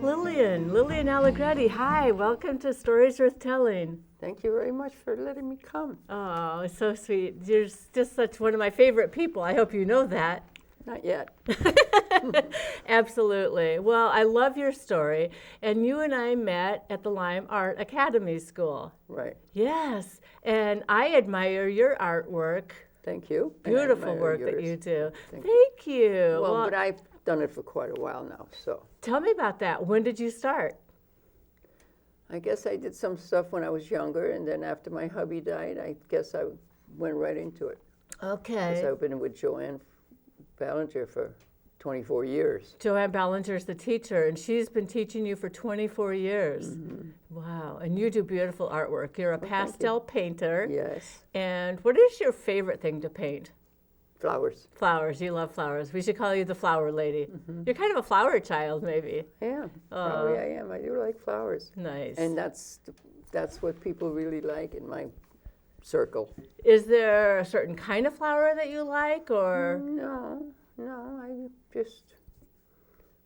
Liliane Allegretti. Hi, welcome to Stories Worth Telling. Thank you very much for letting me come. Oh, it's so sweet. You're just such one of my favorite people. I hope you know that. Not yet. Absolutely. Well, I love your story. And you and I met at the Lyme Art Academy School. Right. Yes. And I admire your artwork. Thank you. Beautiful work that you do. Thank you. Well, but I've done it for quite a while now, so. Tell me about that. When did you start? I guess I did some stuff when I was younger, and then after my hubby died, I guess I went right into it. Okay. Because I've been with Joanne Ballinger for 24 years. Joanne Ballinger's the teacher, and she's been teaching you for 24 years. Mm-hmm. Wow, and you do beautiful artwork. You're a pastel painter. Yes. And what is your favorite thing to paint? Flowers. Flowers, you love flowers. We should call you the flower lady. Mm-hmm. You're kind of a flower child, maybe. I am. Probably I am. I do like flowers. Nice. And that's what people really like in my circle. Is there a certain kind of flower that you like, or? No, I just,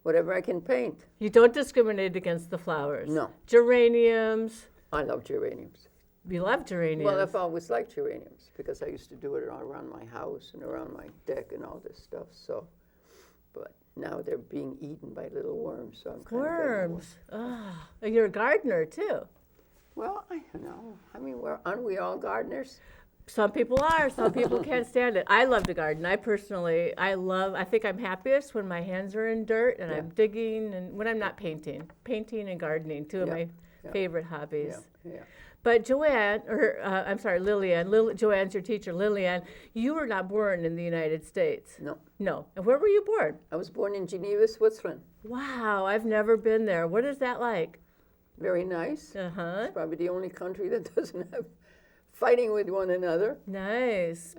whatever I can paint. You don't discriminate against the flowers? No. Geraniums? I love geraniums. You love geraniums? Well, I've always liked geraniums because I used to do it around my house and around my deck and all this stuff, so. But now they're being eaten by little worms, so I'm kind of worms. Oh, you're a gardener, too. Well, I don't know. I mean, aren't we all gardeners? Some people are. Some people can't stand it. I love to garden. I think I'm happiest when my hands are in dirt and I'm digging, and when I'm not painting. Painting and gardening, two of my favorite hobbies. Yeah. But Joanne, Liliane, Joanne's your teacher, Liliane, you were not born in the United States. No. And where were you born? I was born in Geneva, Switzerland. Wow, I've never been there. What is that like? Very nice. Uh-huh. It's probably the only country that doesn't have fighting with one another. Nice.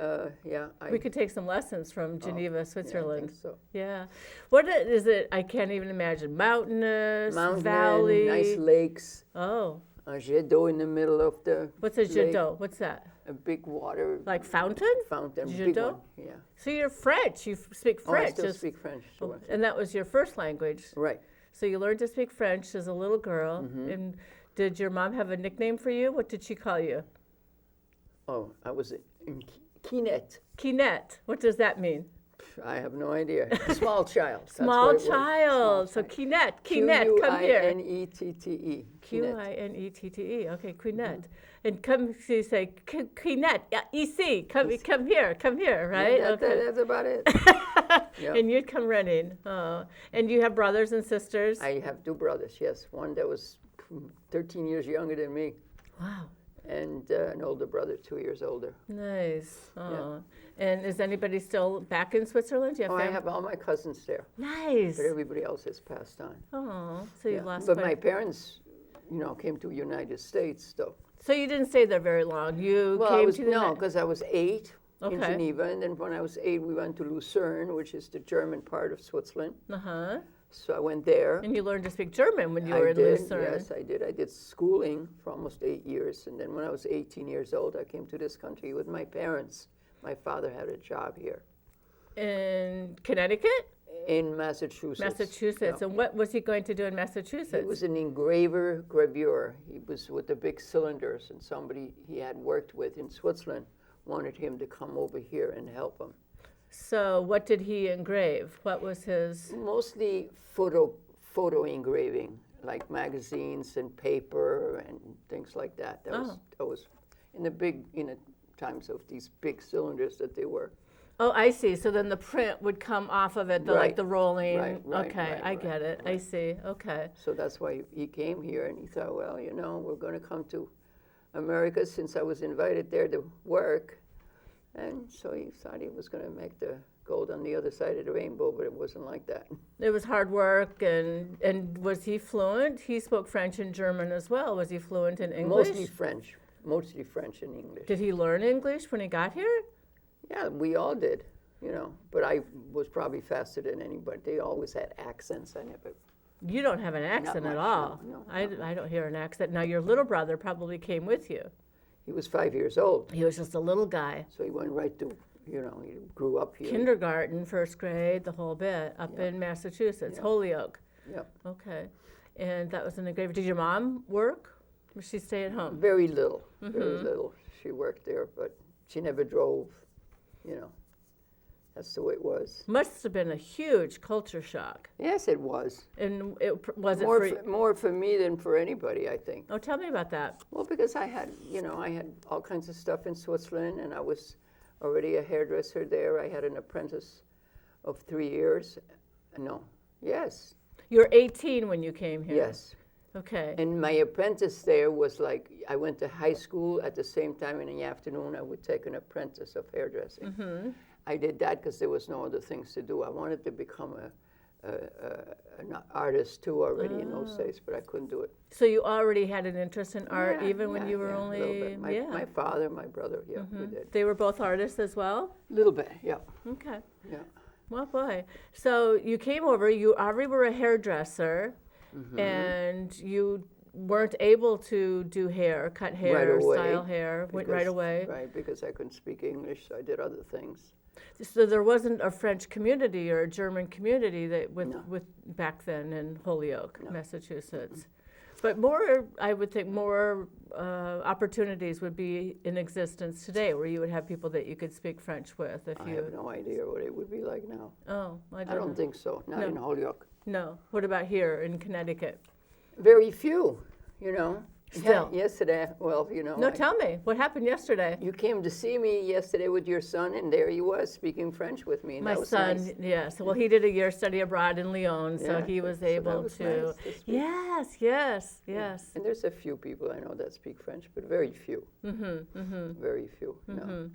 We could take some lessons from Geneva, Switzerland. Yeah, I think so. Yeah. What is it? I can't even imagine. Mountainous, valley. Nice lakes. Oh. A jet d'eau in the middle of the What's a jet d'eau? What's that? A big water. Like fountain? Fountain. Jet d'eau? Yeah. So you're French. You speak French. I still speak French. And that was your first language. Right. So you learned to speak French as a little girl. Mm-hmm. And did your mom have a nickname for you? What did she call you? Oh, I was in Kinette. Kinette. What does that mean? I have no idea. Small child. Small child. So Kinette, come here. Q-U-I-N-E-T-T-E. Q-I-N-E-T-T-E. Okay, Kinette. Mm-hmm. And come, so you say, Kinette, ici, come here, right? Yeah, that's about it. Yep. And you'd come running. Oh. And you have brothers and sisters? I have two brothers, yes. One that was 13 years younger than me. Wow. And an older brother, 2 years older. Nice. Oh. Yeah. And is anybody still back in Switzerland? I have all my cousins there. Nice. But everybody else has passed on. Oh, so you lost. But my parents, came to the United States, though. So you didn't stay there very long. Because I was 8 in Geneva, and then when I was 8, we went to Lucerne, which is the German part of Switzerland. Uh-huh. So I went there. And you learned to speak German when you were in Lucerne. Yes, I did. I did schooling for almost 8 years. And then when I was 18 years old, I came to this country with my parents. My father had a job here. In Connecticut? In Massachusetts. Massachusetts. Yeah. And what was he going to do in Massachusetts? He was an engraver, graveur. He was with the big cylinders, and somebody he had worked with in Switzerland wanted him to come over here and help him. So what did he engrave? What was his? Mostly photo engraving, like magazines and paper and things like that. That was in the times of these big cylinders that they were. Oh, I see. So then the print would come off of it, like the rolling. Right, I get it. Right. I see. Okay. So that's why he came here, and he thought, well, we're going to come to America since I was invited there to work. And so he thought he was going to make the gold on the other side of the rainbow, but it wasn't like that. It was hard work, and was he fluent? He spoke French and German as well. Was he fluent in English? Mostly French and English. Did he learn English when he got here? Yeah, we all did, but I was probably faster than anybody. They always had accents. I never. You don't have an accent at all. No, I don't hear an accent. Now, your little brother probably came with you. He was 5 years old. He was just a little guy. So he went right to, he grew up here. Kindergarten, first grade, the whole bit, up in Massachusetts, Holyoke. Yep. Okay. and that was an engraver. Did your mom work? Or she stay at home? Very little, very little. She worked there, but she never drove, you know. That's the way it was. Must have been a huge culture shock. Yes, it was. And was it more for me than for anybody, I think. Oh, tell me about that. Well, because I had all kinds of stuff in Switzerland, and I was already a hairdresser there. I had an apprentice of 3 years. No, yes. You were 18 when you came here. Yes. Okay. And my apprentice there was like, I went to high school at the same time. In the afternoon, I would take an apprentice of hairdressing. I did that because there was no other things to do. I wanted to become an artist too already in those days, but I couldn't do it. So you already had an interest in art even when you were only... A little bit. My father, my brother, we did. They were both artists as well? A little bit, yeah. Okay. Yeah. Well, boy. So you came over, you already were a hairdresser, and you weren't able to do hair, cut hair, right away, style hair, went right away. Right, because I couldn't speak English, so I did other things. So there wasn't a French community or a German community that with back then in Holyoke, Massachusetts. But more, I would think, more opportunities would be in existence today, where you would have people that you could speak French with. I have no idea what it would be like now. Oh, I don't think so. Not in Holyoke. No. What about here in Connecticut? Very few, you know. Still. Yesterday, well, you know. No, tell me. What happened yesterday? You came to see me yesterday with your son, and there he was speaking French with me. And My that was son, nice. yes. Well, he did a year study abroad in Lyon, so he was able nice to. Yes. And there's a few people I know that speak French, but very few. Very few. No.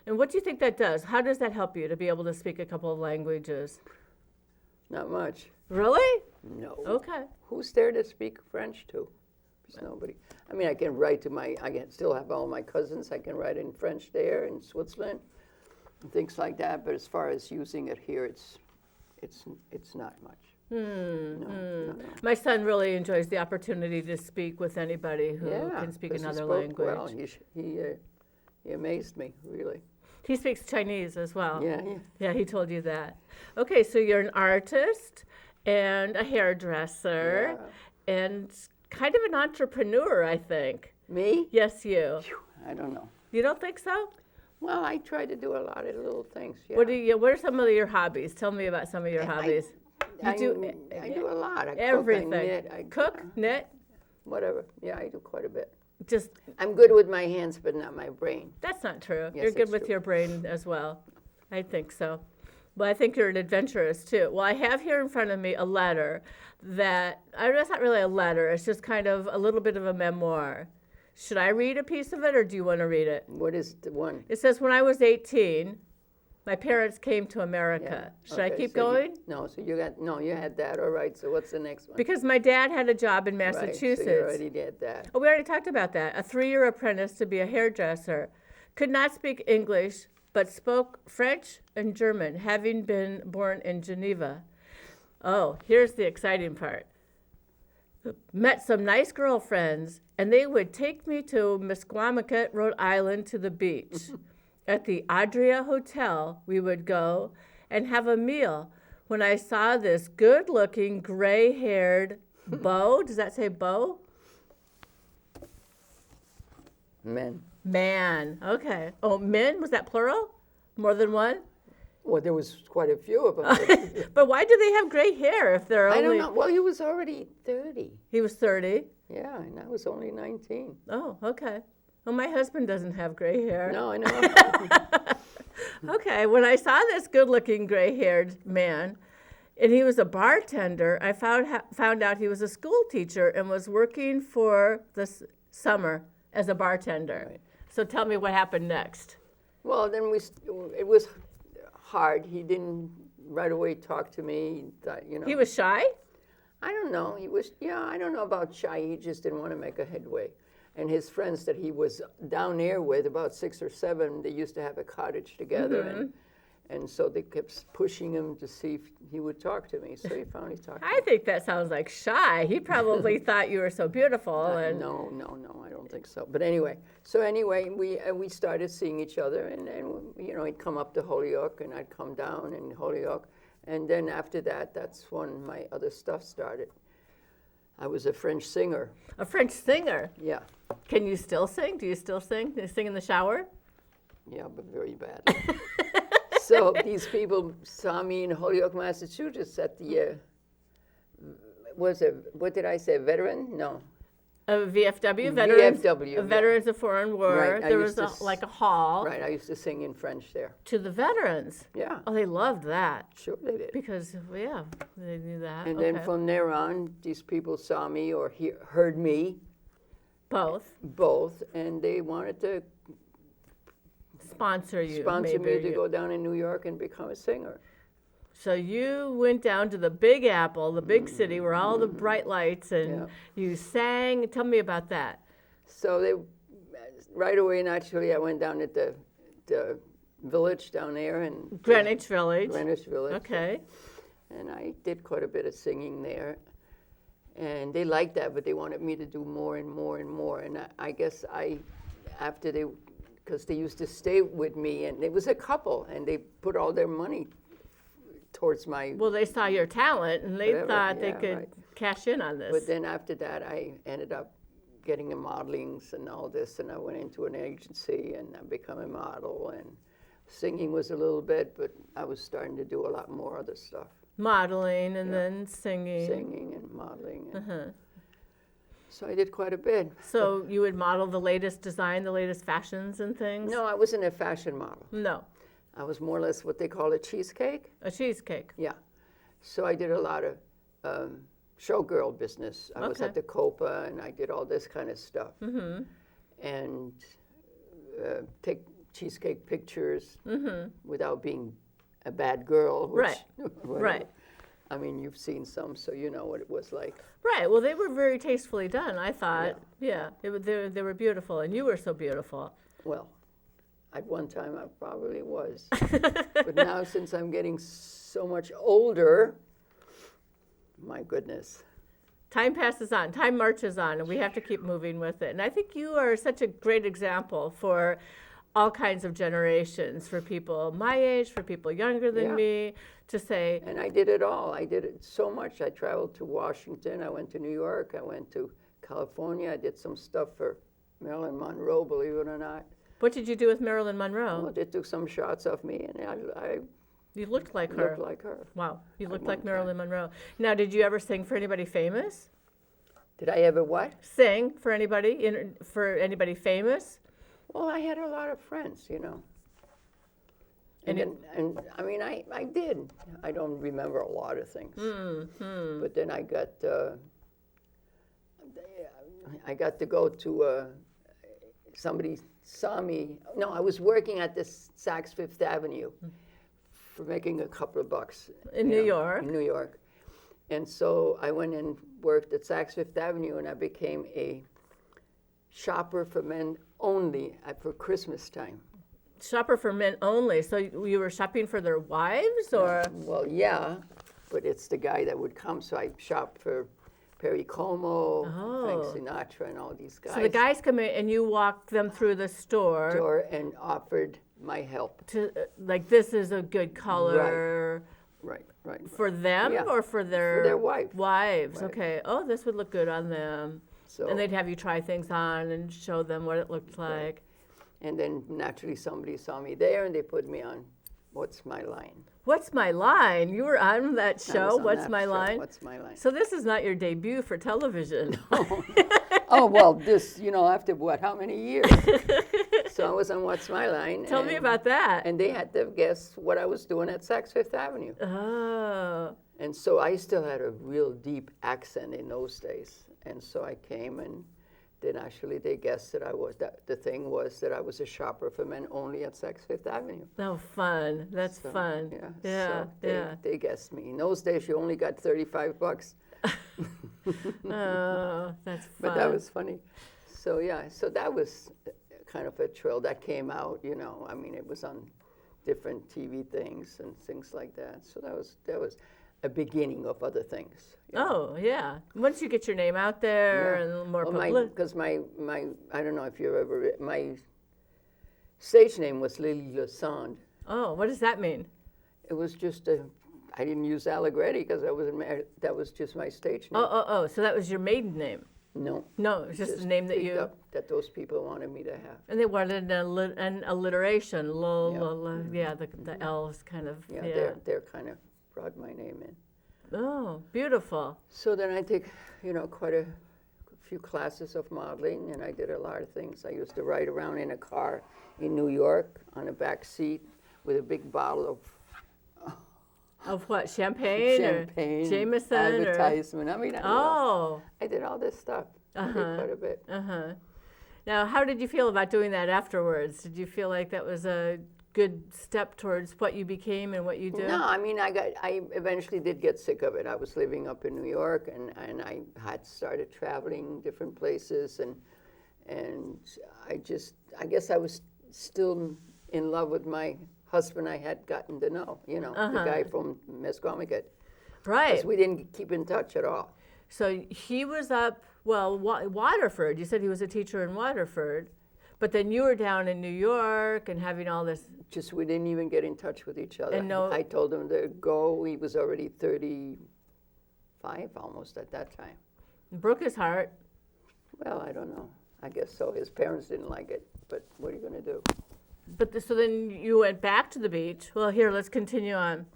And what do you think that does? How does that help you to be able to speak a couple of languages? Not much. Really? No. Okay. Who's there to speak French to? There's nobody. I mean, I can write to I can still have all my cousins. I can write in French there in Switzerland, and things like that. But as far as using it here, it's not much. No. My son really enjoys the opportunity to speak with anybody who can speak another language. Well, he amazed me, really. He speaks Chinese as well. Yeah. Yeah, he told you that. Okay, so you're an artist and a hairdresser and kind of an entrepreneur, I think. Me? Yes, you. I don't know. You don't think so? Well, I try to do a lot of little things. Yeah. What are some of your hobbies? Tell me about some of your hobbies. I do a lot. I everything. Cook, knit. Knit? Whatever. Yeah, I do quite a bit. Just. I'm good with my hands, but not my brain. That's not true. Yes, You're good it's with true. your brain as well. I think so. Well, I think you're an adventurous too. Well, I have here in front of me a letter it's not really a letter. It's just kind of a little bit of a memoir. Should I read a piece of it, or do you want to read it? What is the one? It says, when I was 18, my parents came to America. Yeah. Should I keep going? You had that. All right. So what's the next one? Because my dad had a job in Massachusetts. Right, so you already did that. Oh, we already talked about that. A 3-year apprentice to be a hairdresser. Could not speak English, but spoke French and German, having been born in Geneva. Oh, here's the exciting part. Met some nice girlfriends, and they would take me to Misquamicut, Rhode Island, to the beach. At the Adria Hotel, we would go and have a meal when I saw this good-looking, gray-haired beau. Does that say beau? Man, okay. Oh, men, was that plural? More than one? Well, there was quite a few of them. But why do they have gray hair if they're only... I don't know. Well, he was already 30. He was 30? Yeah, and I was only 19. Oh, okay. Well, my husband doesn't have gray hair. No, I know. Okay, when I saw this good-looking gray-haired man, and he was a bartender, I found out he was a school teacher and was working for this summer as a bartender. Right. So tell me what happened next. Well, then it was hard. He didn't right away talk to me. He was shy? I don't know. I don't know about shy. He just didn't want to make a headway. And his friends that he was down there with, about 6 or 7, they used to have a cottage together. And so they kept pushing him to see if he would talk to me. So he finally talked to me. I think that sounds like shy. He probably thought you were so beautiful. No, I don't think so. But anyway, we started seeing each other, and he'd come up to Holyoke, and I'd come down in Holyoke. And then after that, that's when my other stuff started. I was a French singer. A French singer? Yeah. Can you still sing? Do you still sing? Do you sing in the shower? Yeah, but very bad. So these people saw me in Holyoke, Massachusetts at the, what did I say, veteran? No. A VFW, veterans, VFW, Veterans of Foreign War. Right, There was like a hall. Right, I used to sing in French there. To the veterans. Yeah. Oh, they loved that. Sure they did. Because, yeah, they knew that. And then from there on, these people saw me or heard me. Both, and they wanted to sponsor you. Sponsor me to go down in New York and become a singer. So you went down to the Big Apple, the big city where all the bright lights, and you sang. Tell me about that. So right away, naturally, I went down at the village down there. Greenwich Village. Greenwich Village. Okay. And I did quite a bit of singing there. And they liked that, but they wanted me to do more and more and more. And I guess because they used to stay with me, and it was a couple, and they put all their money towards my... Well, they saw your talent, and they thought they could cash in on this. But then after that, I ended up getting the modelings and all this, and I went into an agency, and I became a model, and singing was a little bit, but I was starting to do a lot more other stuff. Modeling and then singing. Singing and modeling. So I did quite a bit. So you would model the latest design, the latest fashions and things? No, I wasn't a fashion model. No. I was more or less what they call a cheesecake. A cheesecake. Yeah. So I did a lot of showgirl business. I was at the Copa, and I did all this kind of stuff. And take cheesecake pictures without being a bad girl. Which, right. I mean, you've seen some, so you know what it was like. Right. Well, they were very tastefully done, I thought. Yeah. They were beautiful, and you were so beautiful. Well, at one time I probably was. But now, since I'm getting so much older, my goodness. Time passes on. Time marches on, and we have to keep moving with it. And I think you are such a great example for all kinds of generations, for people my age, for people younger than me, to say... And I did it all. I did it so much. I traveled to Washington. I went to New York. I went to California. I did some stuff for Marilyn Monroe, believe it or not. What did you do with Marilyn Monroe? Well, they took some shots of me, and I you looked like her. Looked like her. Wow, you looked like Marilyn Monroe. Now, did you ever sing for anybody famous? Did I ever what? Sing for anybody famous? Well, I had a lot of friends, you know. And I mean, I did. I don't remember a lot of things. But then I got to go to somebody saw me. No, I was working at this Saks Fifth Avenue for making a couple of bucks. In New York? In New York. And so I went and worked at Saks Fifth Avenue, and I became a shopper for men only for Christmas time. Shopper for men only. So you were shopping for their wives, or? Well, yeah, but it's the guy that would come. So I shop for Perry Como, Frank Sinatra, and all these guys. So the guys come in, and you walk them through the store. And offered my help. To like, this is a good color. Right. For them or for their wives? Wives. Right. Okay. Oh, this would look good on them. So, and they'd have you try things on and show them what it looked like. Right. And then naturally somebody saw me there, and they put me on What's My Line. What's My Line? You were on that show, What's My Line? What's My Line? So this is not your debut for television. No. Oh, well, this, after what, how many years? So I was on What's My Line. Tell me about that. And they had to guess what I was doing at Saks Fifth Avenue. Oh. And so I still had a real deep accent in those days. And so I came, and then actually they guessed that the thing was that I was a shopper for men only at Saks Fifth Avenue. Oh, fun. That's fun. Yeah. They guessed me. In those days, you only got $35. Oh, that's fun. But that was funny. So, so that was kind of a thrill. That came out, I mean, it was on different TV things and things like that. So that was a beginning of other things. Oh, yeah. Once you get your name out there and more publicity. Because my I don't know if you've ever, my stage name was Lily Lasande. Oh, what does that mean? It was just a I didn't use Allegretti because I wasn't married. That was just my stage name. Oh, so that was your maiden name? No. No, it was just the name that you... Up that those people wanted me to have. And they wanted an alliteration, the L's kind of, They're kind of brought my name in. Oh, beautiful. So then I took, quite a few classes of modeling, and I did a lot of things. I used to ride around in a car in New York on a back seat with a big bottle of what, champagne or Jameson? Advertisement. Or... I mean, I did all this stuff. I did quite a bit. Now, how did you feel about doing that afterwards? Did you feel like that was a good step towards what you became and what you do? No, I mean, I eventually did get sick of it. I was living up in New York, and I had started traveling different places, and I guess I was still in love with my husband I had gotten to know, the guy from Mesquamicut. Right. Because we didn't keep in touch at all. So he was up, Waterford. You said he was a teacher in Waterford, but then you were down in New York and having all this. Just we didn't even get in touch with each other. And I told him to go. He was already 35 almost at that time. Broke his heart. Well, I don't know. I guess so. His parents didn't like it, but what are you going to do? But so then you went back to the beach. Well, here, let's continue on.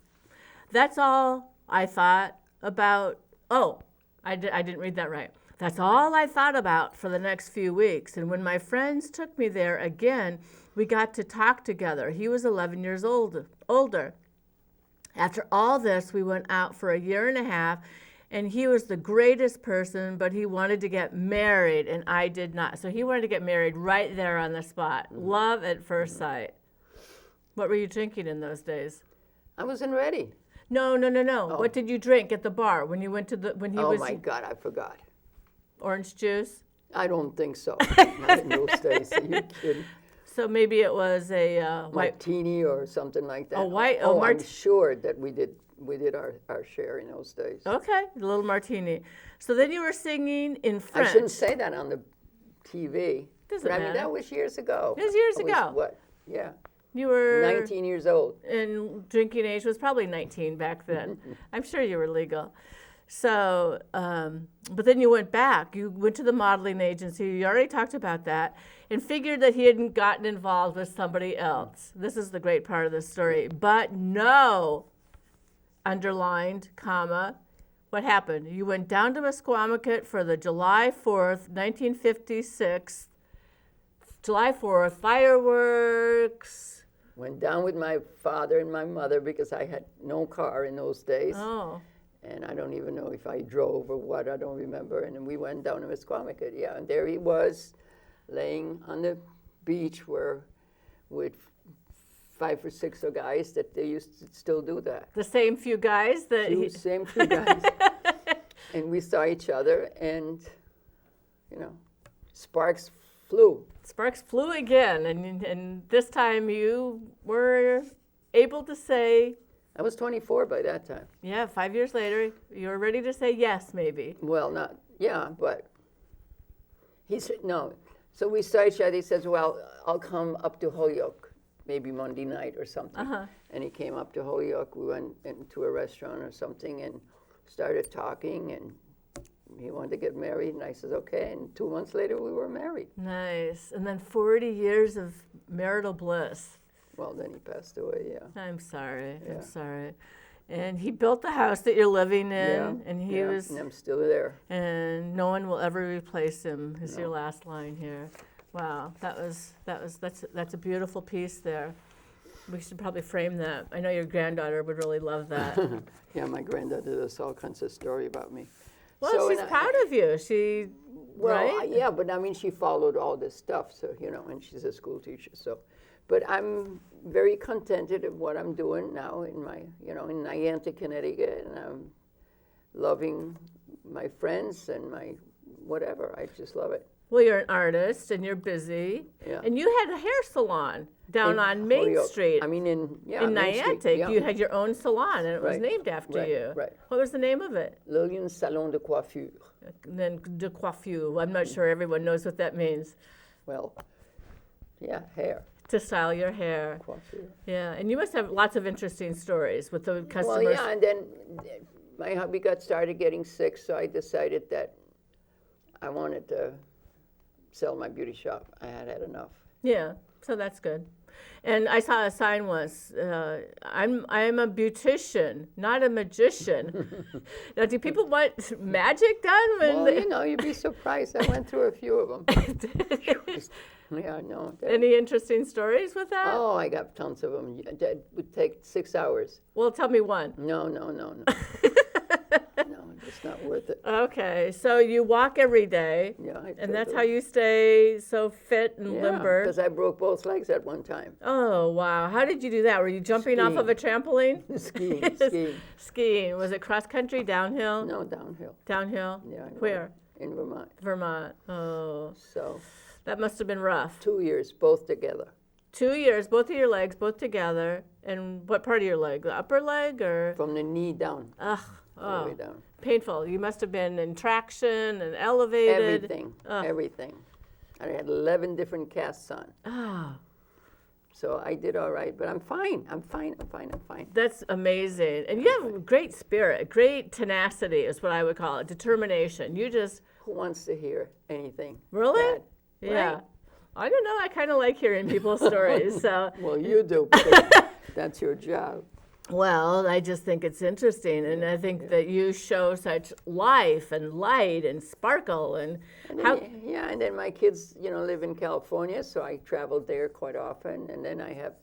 That's all I thought about. Oh, I didn't read that right. That's all I thought about for the next few weeks. And when my friends took me there again, we got to talk together. He was 11 years older. After all this, we went out for a year and a half, and he was the greatest person, but he wanted to get married, and I did not. So he wanted to get married right there on the spot. Love at first sight. What were you drinking in those days? I wasn't ready. No. Oh. What did you drink at the bar when you went to Oh my God, I forgot. Orange juice? I don't think so. Not in those days. Are you kidding? So maybe it was a white martini or something like that. I'm sure that we did our share in those days. Okay, a little martini. So then you were singing in French. I shouldn't say that on the TV. Doesn't matter. I mean, that was years ago. It was years ago. What? Yeah. You were 19 years old. And drinking age was probably 19 back then. I'm sure you were legal. So, but then you went back. You went to the modeling agency. You already talked about that, and figured that he hadn't gotten involved with somebody else. This is the great part of the story. But no, underlined, comma, what happened? You went down to Mesquamicut for the July 4th, 1956. July 4th, fireworks. Went down with my father and my mother because I had no car in those days. Oh. And I don't even know if I drove or what, I don't remember. And we went down to Mesquamicut, and there he was, laying on the beach with 5 or 6 guys that they used to still do that. The same few guys that same few guys. And we saw each other, and sparks flew. Sparks flew again, and this time you were able to say. I was 24 by that time. Yeah, 5 years later, you were ready to say yes, maybe. Well, but he said no. So we saw each other. He says, well, I'll come up to Holyoke, maybe Monday night or something. And he came up to Holyoke. We went into a restaurant or something and started talking, and he wanted to get married, and I said, okay. And 2 months later, we were married. Nice. And then 40 years of marital bliss. Well, then he passed away, yeah. I'm sorry. And he built the house that you're living in, and and I'm still there. And no one will ever replace him. Is your last line here? Wow, that's a beautiful piece there. We should probably frame that. I know your granddaughter would really love that. Yeah, my granddaughter does all kinds of story about me. Well, she's proud of you. Right? Yeah, but I mean, she followed all this stuff, so and she's a school teacher, so. But I'm very contented of what I'm doing now in my, in Niantic, Connecticut, and I'm loving my friends and my whatever. I just love it. Well, you're an artist and you're busy, and you had a hair salon down on Main Street. I mean, in Niantic, you had your own salon, and it was named after you. Right. What was the name of it? Liliane's Salon de Coiffure. And then de coiffure. I'm not sure everyone knows what that means. Well, yeah, hair. To style your hair. Coiffure. Yeah, and you must have lots of interesting stories with the customers. Well, yeah, and then my hubby started getting sick, so I decided that I wanted to sell my beauty shop. I had had enough. Yeah, so that's good. And I saw a sign once. I'm a beautician, not a magician. Now, do people want magic done? Well, you'd be surprised. I went through a few of them. Yeah, no. Any interesting stories with that? Oh, I got tons of them. That would take 6 hours. Well, tell me one. No. No, it's not worth it. Okay, so you walk every day, Yeah, and that's how you stay so fit and limber. Because I broke both legs at one time. Oh, wow. How did you do that? Were you jumping off of a trampoline? Skiing. Skiing. Was it cross country, downhill? No, downhill. Downhill? Yeah. Where? In Vermont. Vermont. Oh. So. That must have been rough. 2 years, both together. 2 years, both of your legs, both together. And what part of your leg? The upper leg or? From the knee down. Ugh. All the way down. Painful. You must have been in traction and elevated. Everything. I had 11 different casts on. Ah. So I did all right, but I'm fine. I'm fine. That's amazing. And you have great spirit, great tenacity is what I would call it, determination. You just... Who wants to hear anything? Really? Bad? Yeah. Right? I don't know. I kind of like hearing people's stories. So. Well, you do, because that's your job. Well, I just think it's interesting, and I think that you show such life and light and sparkle and how. Yeah, and then my kids, live in California, so I traveled there quite often, and then I have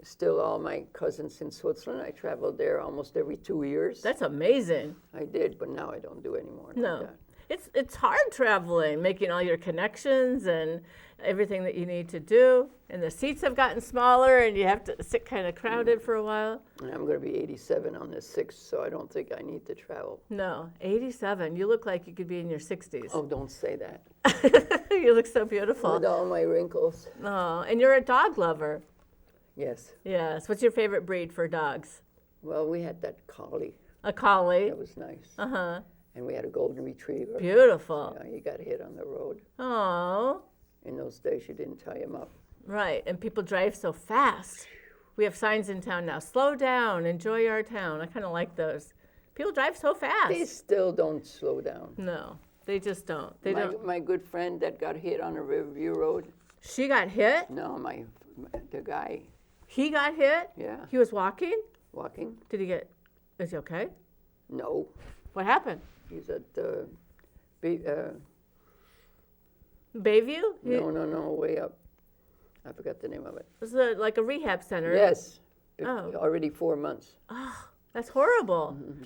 still all my cousins in Switzerland. I traveled there almost every 2 years. That's amazing. I did, but now I don't do anymore. No. Like that. It's hard traveling, making all your connections and everything that you need to do. And the seats have gotten smaller, and you have to sit kind of crowded for a while. And I'm going to be 87 on the 6th, so I don't think I need to travel. No, 87. You look like you could be in your 60s. Oh, don't say that. You look so beautiful. With all my wrinkles. Oh, and you're a dog lover. Yes. Yes. What's your favorite breed for dogs? Well, we had that collie. A collie. That was nice. Uh-huh. And we had a golden retriever. Beautiful. He got hit on the road. Oh. In those days, you didn't tie him up. Right, and people drive so fast. We have signs in town now, slow down, enjoy our town. I kind of like those. People drive so fast. They still don't slow down. No, they just don't. My good friend that got hit on the Riverview Road. She got hit? No, the guy. He got hit? Yeah. He was walking? Walking. Is he okay? No. What happened? He's at Bayview? No, way up. I forgot the name of it. Was it like a rehab center? Yes. Oh. Already 4 months. Oh, that's horrible. Mm-hmm.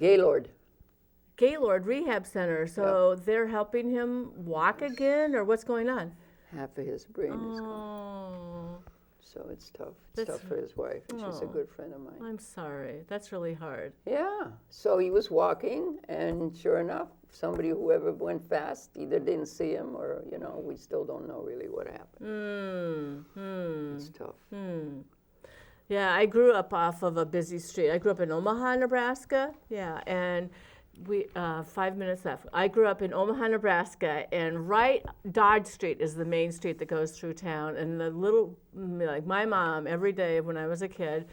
Gaylord Rehab Center. So they're helping him walk again, or what's going on? Half of his brain is gone. Oh. So it's tough. It's tough for his wife, and she's a good friend of mine. I'm sorry. That's really hard. Yeah. So he was walking, and sure enough, whoever went fast, either didn't see him or, we still don't know really what happened. It's tough. Yeah, I grew up off of a busy street. I grew up in Omaha, Nebraska. Yeah, and we 5 minutes left. I grew up in Omaha, Nebraska, and Dodge Street is the main street that goes through town. And my mom, every day when I was a kid,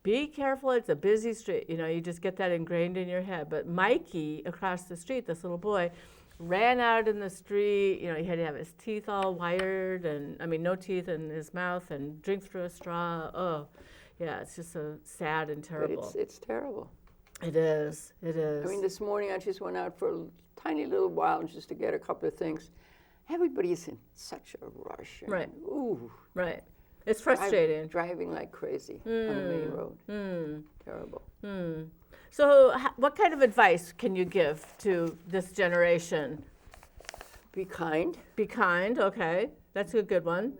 be careful, it's a busy street. You just get that ingrained in your head. But Mikey, across the street, this little boy, ran out in the street. He had to have his teeth all wired, no teeth in his mouth, and drink through a straw. Oh, yeah, it's just so sad and terrible. But it's terrible. It is. This morning I just went out for a tiny little while just to get a couple of things. Everybody's in such a rush. Right. Ooh. Right. It's frustrating. Driving like crazy on the main road. Terrible. So what kind of advice can you give to this generation? Be kind. Be kind, okay. That's a good one.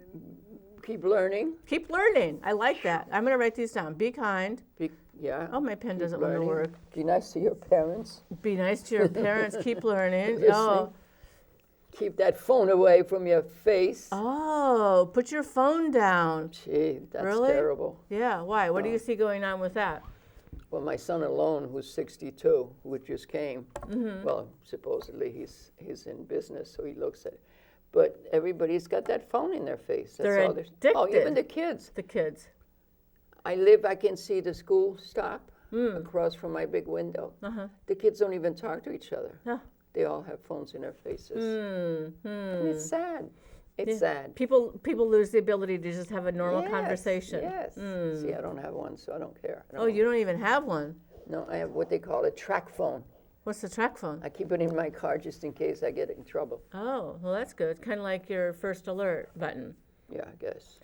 Keep learning. Keep learning. I like that. I'm going to write these down. Be kind. Yeah. Oh, my pen doesn't want to work. Be nice to your parents. Be nice to your parents. Keep learning. Listening. Oh. Keep that phone away from your face. Oh, put your phone down. Gee, that's really? terrible. Yeah, why? What do you see going on with that? Well, my son alone, who's 62, who just came, well, supposedly he's in business, so he looks at it. But everybody's got that phone in their face. That's They're all addicted. Oh, even the kids. The kids. I can see the school stop across from my big window. The kids don't even talk to each other. Huh. They all have phones in their faces. And it's sad. It's sad. People lose the ability to just have a normal conversation. Yes. See, I don't have one, so I don't care. Oh, you don't even have one? No, I have what they call a track phone. What's the track phone? I keep it in my car just in case I get in trouble. Oh, well, that's good. Kind of like your first alert button. Yeah, I guess.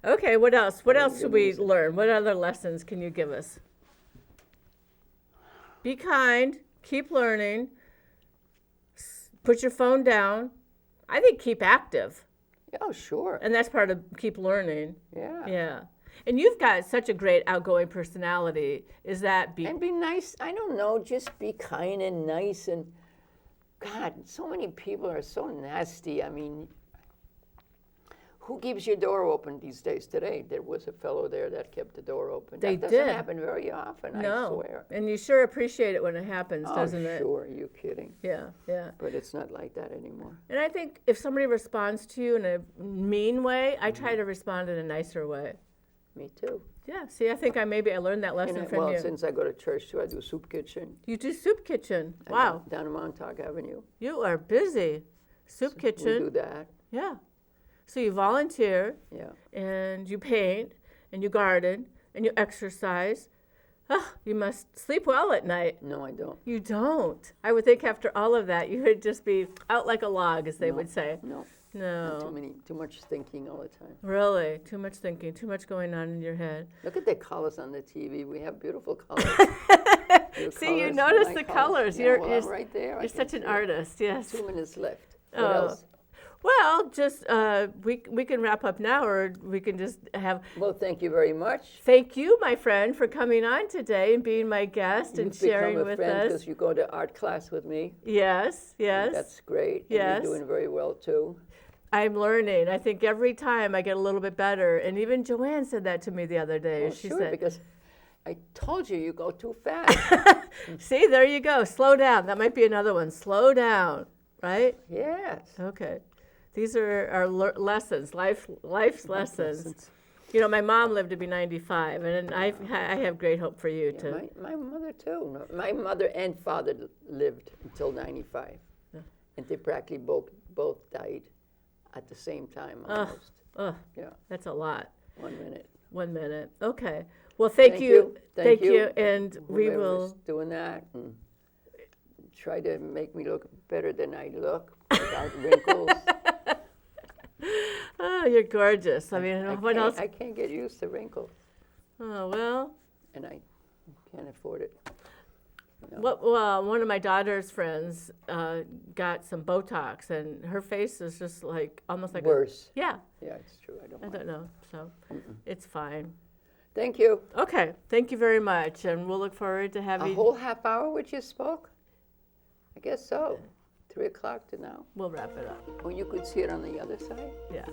Okay, what else? What else should we learn? What other lessons can you give us? Be kind. Keep learning. Put your phone down. I think keep active. Oh, sure. And that's part of keep learning. Yeah. Yeah. And you've got such a great outgoing personality. Is that And be nice. I don't know, just be kind and nice. And God, so many people are so nasty. I mean, who keeps your door open these days? Today, there was a fellow there that kept the door open. They that did. doesn't happen very often, I swear. And you sure appreciate it when it happens, doesn't it? Oh, sure. Are you kidding? Yeah, yeah. But it's not like that anymore. And I think if somebody responds to you in a mean way, I try to respond in a nicer way. Me too. Yeah, see, I think I learned that lesson from well, you. since I go to church too, I do soup kitchen. You do soup kitchen. Wow. Down on Montauk Avenue. You are busy. Soup kitchen. We do that. Yeah. So you volunteer. Yeah. And you paint, and you garden, and you exercise. Oh, you must sleep well at night. No, I don't. You don't. I would think after all of that, you would just be out like a log, as they would say. No. No. Too much thinking all the time. Really? Too much thinking, too much going on in your head. Look at the colors on the TV. We have beautiful colors. See, you notice the colors. Yeah, you're right there. You're such an artist, yes. 2 minutes left. What else? Well, just we can wrap up now, or we can just have. Well, thank you very much. Thank you, my friend, for coming on today and being my guest and sharing with us. You've become a friend because you go to art class with me. Yes, yes. That's great. Yes. And you're doing very well too. I'm learning. I think every time I get a little bit better. And even Joanne said that to me the other day. Oh, she sure, said, because I told you go too fast. See, there you go. Slow down. That might be another one. Slow down, right? Yes. Okay. These are our lessons, life's lessons. You know, my mom lived to be 95, and I have great hope for you, too. My mother, too. No, my mother and father lived until 95. Yeah. And they practically both died at the same time, almost. Yeah. That's a lot. 1 minute. 1 minute. Okay. Well, thank you. Thank you. And we will. Doing that and try to make me look better than I look without wrinkles. Oh, you're gorgeous. I mean, what else? I can't get used to wrinkles. Oh, well. And I can't afford it. No. Well, one of my daughter's friends got some Botox, and her face is just like almost like worse. Yeah. Yeah, it's true. I don't know. So it's fine. Thank you. Okay. Thank you very much, and we'll look forward to having a whole half hour which you spoke. I guess so. 3 o'clock to now. We'll wrap it up. Oh, you could see it on the other side? Yeah.